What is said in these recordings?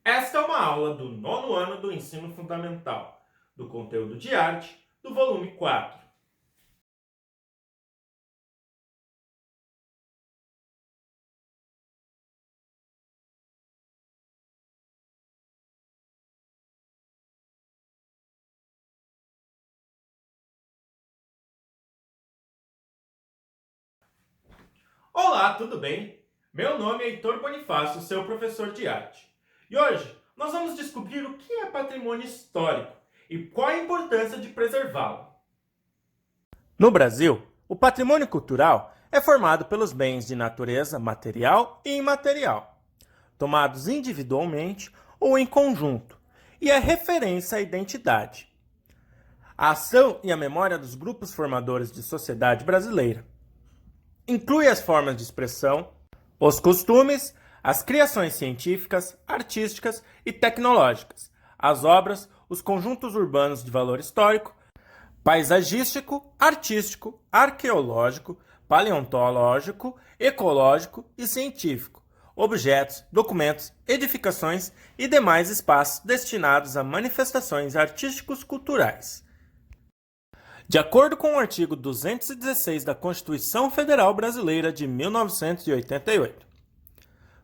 Esta é uma aula do nono ano do ensino fundamental, do conteúdo de arte, do volume 4. Olá, tudo bem? Meu nome é Heitor Bonifácio, seu professor de arte. E hoje nós vamos descobrir o que é patrimônio histórico e qual a importância de preservá-lo. No Brasil, o patrimônio cultural é formado pelos bens de natureza material e imaterial, tomados individualmente ou em conjunto, e é referência à identidade, a ação e a memória dos grupos formadores de sociedade brasileira. Inclui as formas de expressão, os costumes, as criações científicas, artísticas e tecnológicas, as obras, os conjuntos urbanos de valor histórico, paisagístico, artístico, arqueológico, paleontológico, ecológico e científico, objetos, documentos, edificações e demais espaços destinados a manifestações artísticos culturais. De acordo com o artigo 216 da Constituição Federal Brasileira de 1988,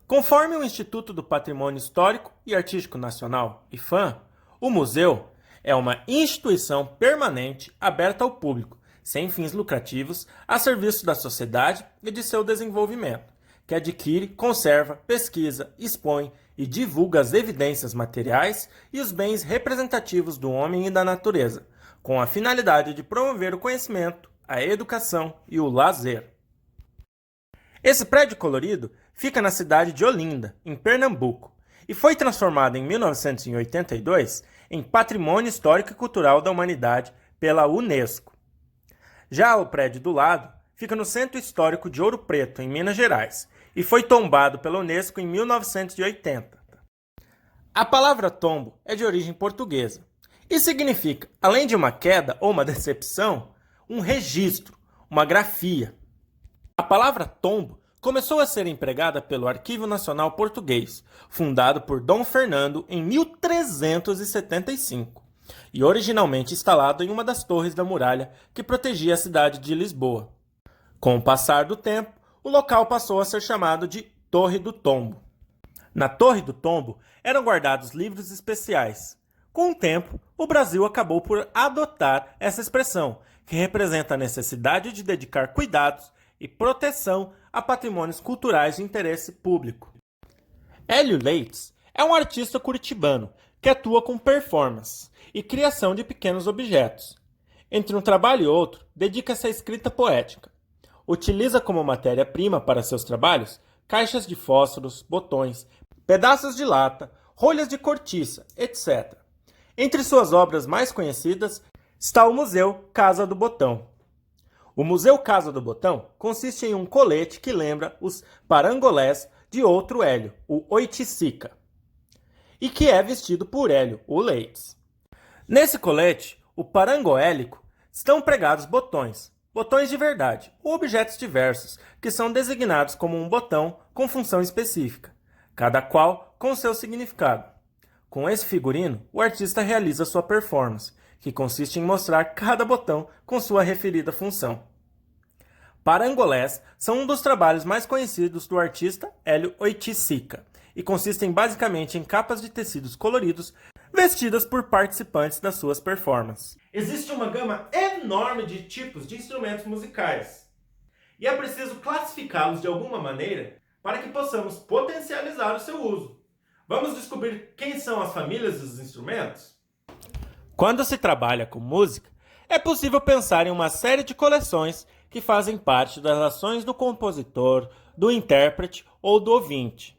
conforme o Instituto do Patrimônio Histórico e Artístico Nacional, IPHAN, o museu é uma instituição permanente aberta ao público, sem fins lucrativos, a serviço da sociedade e de seu desenvolvimento, que adquire, conserva, pesquisa, expõe e divulga as evidências materiais e os bens representativos do homem e da natureza, com a finalidade de promover o conhecimento, a educação e o lazer. Esse prédio colorido fica na cidade de Olinda, em Pernambuco, e foi transformado em 1982 em Patrimônio Histórico e Cultural da Humanidade pela Unesco. Já o prédio do lado fica no Centro Histórico de Ouro Preto, em Minas Gerais, e foi tombado pela Unesco em 1980. A palavra tombo é de origem portuguesa e significa, além de uma queda ou uma decepção, um registro, uma grafia. A palavra tombo começou a ser empregada pelo Arquivo Nacional Português, fundado por Dom Fernando em 1375, e originalmente instalado em uma das torres da muralha que protegia a cidade de Lisboa. Com o passar do tempo, o local passou a ser chamado de Torre do Tombo. Na Torre do Tombo eram guardados livros especiais. Com o tempo, o Brasil acabou por adotar essa expressão, que representa a necessidade de dedicar cuidados e proteção a patrimônios culturais de interesse público. Hélio Leites é um artista curitibano que atua com performance e criação de pequenos objetos. Entre um trabalho e outro, dedica-se à escrita poética. Utiliza como matéria-prima para seus trabalhos caixas de fósforos, botões, pedaços de lata, rolhas de cortiça, etc. Entre suas obras mais conhecidas está o Museu Casa do Botão. O Museu Casa do Botão consiste em um colete que lembra os parangolés de outro Hélio, o Oiticica, e que é vestido por Hélio, o Leites. Nesse colete, o parangoélico, estão pregados botões de verdade, ou objetos diversos, que são designados como um botão com função específica, cada qual com seu significado. Com esse figurino, o artista realiza sua performance, que consiste em mostrar cada botão com sua referida função. Parangolés são um dos trabalhos mais conhecidos do artista Hélio Oiticica, e consistem basicamente em capas de tecidos coloridos vestidas por participantes das suas performances. Existe uma gama enorme de tipos de instrumentos musicais, e é preciso classificá-los de alguma maneira para que possamos potencializar o seu uso. Vamos descobrir quem são as famílias dos instrumentos? Quando se trabalha com música, é possível pensar em uma série de coleções que fazem parte das ações do compositor, do intérprete ou do ouvinte.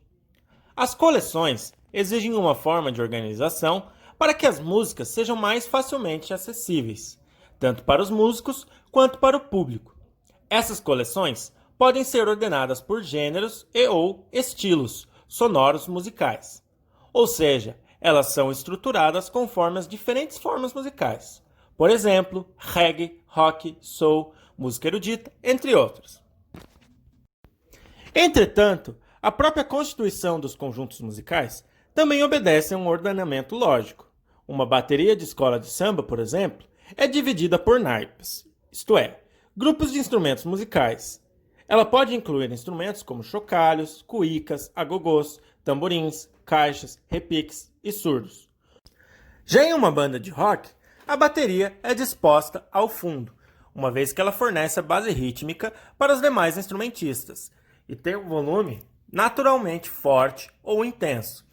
As coleções exigem uma forma de organização para que as músicas sejam mais facilmente acessíveis, tanto para os músicos quanto para o público. Essas coleções podem ser ordenadas por gêneros e ou estilos sonoros musicais, ou seja, elas são estruturadas conforme as diferentes formas musicais. Por exemplo, reggae, rock, soul, música erudita, entre outros. Entretanto, a própria constituição dos conjuntos musicais também obedecem a um ordenamento lógico. Uma bateria de escola de samba, por exemplo, é dividida por naipes, isto é, grupos de instrumentos musicais. Ela pode incluir instrumentos como chocalhos, cuícas, agogôs, tamborins, caixas, repiques e surdos. Já em uma banda de rock, a bateria é disposta ao fundo, uma vez que ela fornece a base rítmica para os demais instrumentistas e tem um volume naturalmente forte ou intenso.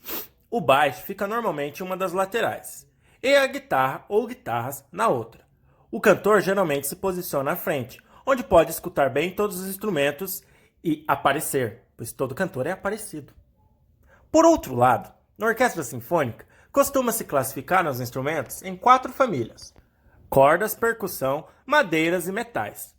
O baixo fica normalmente em uma das laterais e a guitarra ou guitarras na outra. O cantor geralmente se posiciona à frente, onde pode escutar bem todos os instrumentos e aparecer, pois todo cantor é aparecido. Por outro lado, na orquestra sinfônica, costuma-se classificar os instrumentos em 4 famílias: cordas, percussão, madeiras e metais.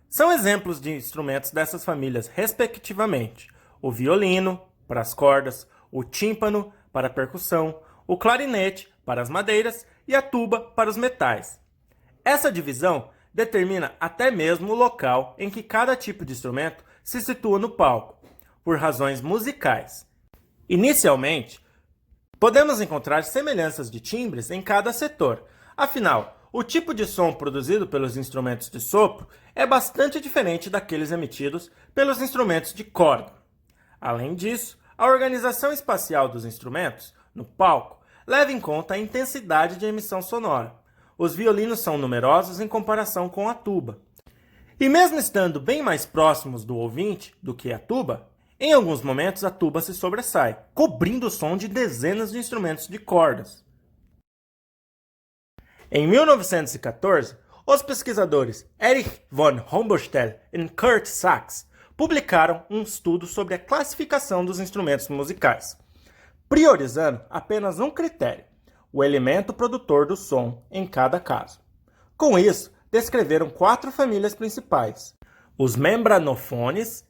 São exemplos de instrumentos dessas famílias, respectivamente, o violino, para as cordas, o tímpano, para a percussão, o clarinete, para as madeiras e a tuba, para os metais. Essa divisão determina até mesmo o local em que cada tipo de instrumento se situa no palco, por razões musicais. Inicialmente, podemos encontrar semelhanças de timbres em cada setor. Afinal, o tipo de som produzido pelos instrumentos de sopro é bastante diferente daqueles emitidos pelos instrumentos de corda. Além disso, a organização espacial dos instrumentos, no palco, leva em conta a intensidade de emissão sonora. Os violinos são numerosos em comparação com a tuba. E mesmo estando bem mais próximos do ouvinte do que a tuba, em alguns momentos a tuba se sobressai, cobrindo o som de dezenas de instrumentos de cordas. Em 1914, os pesquisadores Erich von Humboldt e Kurt Sachs publicaram um estudo sobre a classificação dos instrumentos musicais, priorizando apenas um critério: o elemento produtor do som em cada caso. Com isso, descreveram 4 famílias principais: os membranofones,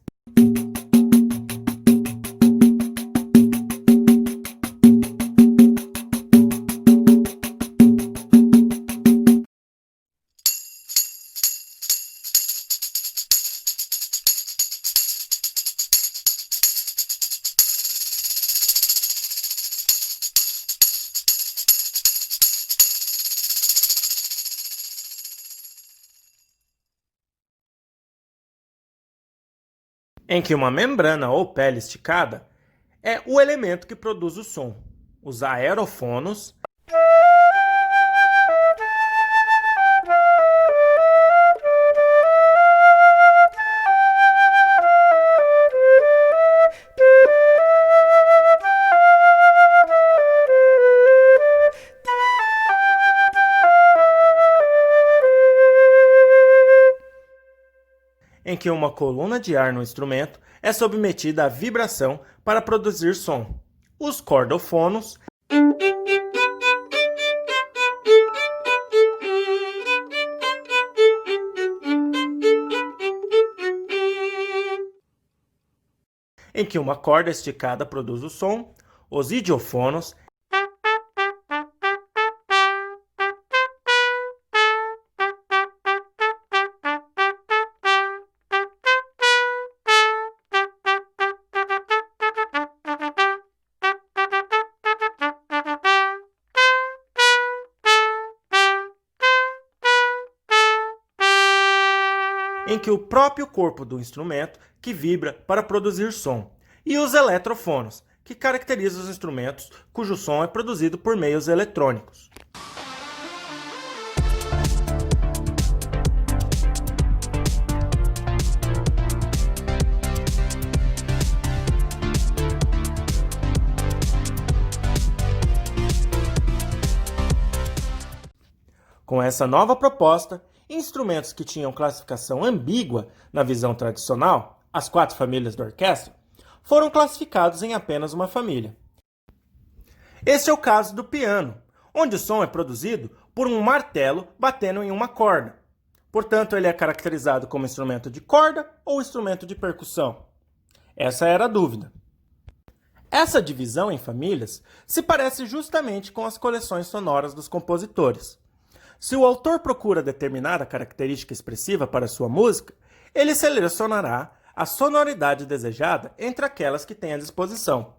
em que uma membrana ou pele esticada é o elemento que produz o som. Os aerofonos, em que uma coluna de ar no instrumento é submetida à vibração para produzir som. Os cordofonos, em que uma corda esticada produz o som. Os idiofonos, em que o próprio corpo do instrumento que vibra para produzir som, e os eletrofonos, que caracterizam os instrumentos cujo som é produzido por meios eletrônicos. Com essa nova proposta, instrumentos que tinham classificação ambígua na visão tradicional, as 4 famílias da orquestra, foram classificados em apenas uma família. Este é o caso do piano, onde o som é produzido por um martelo batendo em uma corda. Portanto, ele é caracterizado como instrumento de corda ou instrumento de percussão. Essa era a dúvida. Essa divisão em famílias se parece justamente com as coleções sonoras dos compositores. Se o autor procura determinar a característica expressiva para sua música, ele selecionará a sonoridade desejada entre aquelas que tem à disposição.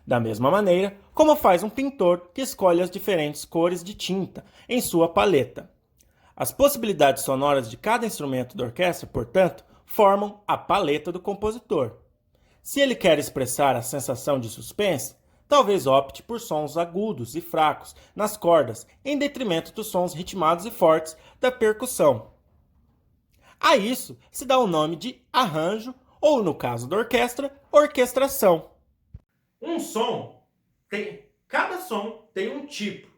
Da mesma maneira como faz um pintor que escolhe as diferentes cores de tinta em sua paleta. As possibilidades sonoras de cada instrumento da orquestra, portanto, formam a paleta do compositor. Se ele quer expressar a sensação de suspense, talvez opte por sons agudos e fracos nas cordas, em detrimento dos sons ritmados e fortes da percussão. A isso se dá o nome de arranjo, ou, no caso da orquestra, orquestração. Cada som tem um tipo.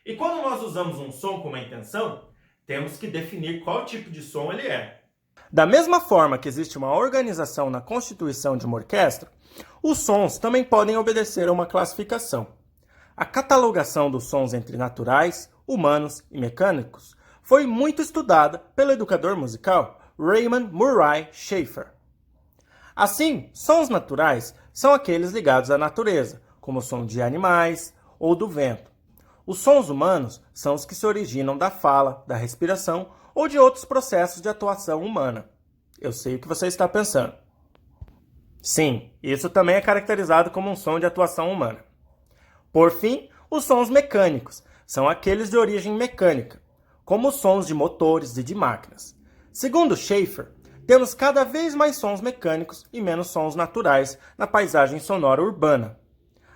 E quando nós usamos um som com uma intenção, temos que definir qual tipo de som ele é. Da mesma forma que existe uma organização na constituição de uma orquestra, os sons também podem obedecer a uma classificação. A catalogação dos sons entre naturais, humanos e mecânicos foi muito estudada pelo educador musical Raymond Murray Schafer. Assim, sons naturais são aqueles ligados à natureza, como o som de animais ou do vento. Os sons humanos são os que se originam da fala, da respiração ou de outros processos de atuação humana. Eu sei o que você está pensando. Sim, isso também é caracterizado como um som de atuação humana. Por fim, os sons mecânicos são aqueles de origem mecânica, como os sons de motores e de máquinas. Segundo Schafer, temos cada vez mais sons mecânicos e menos sons naturais na paisagem sonora urbana.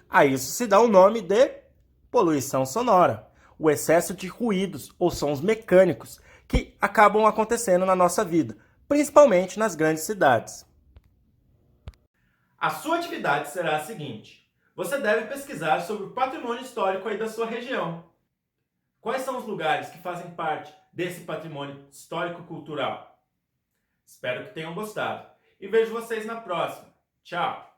A isso se dá o nome de poluição sonora, o excesso de ruídos ou sons mecânicos que acabam acontecendo na nossa vida, principalmente nas grandes cidades. A sua atividade será a seguinte: você deve pesquisar sobre o patrimônio histórico aí da sua região. Quais são os lugares que fazem parte desse patrimônio histórico-cultural? Espero que tenham gostado e vejo vocês na próxima. Tchau!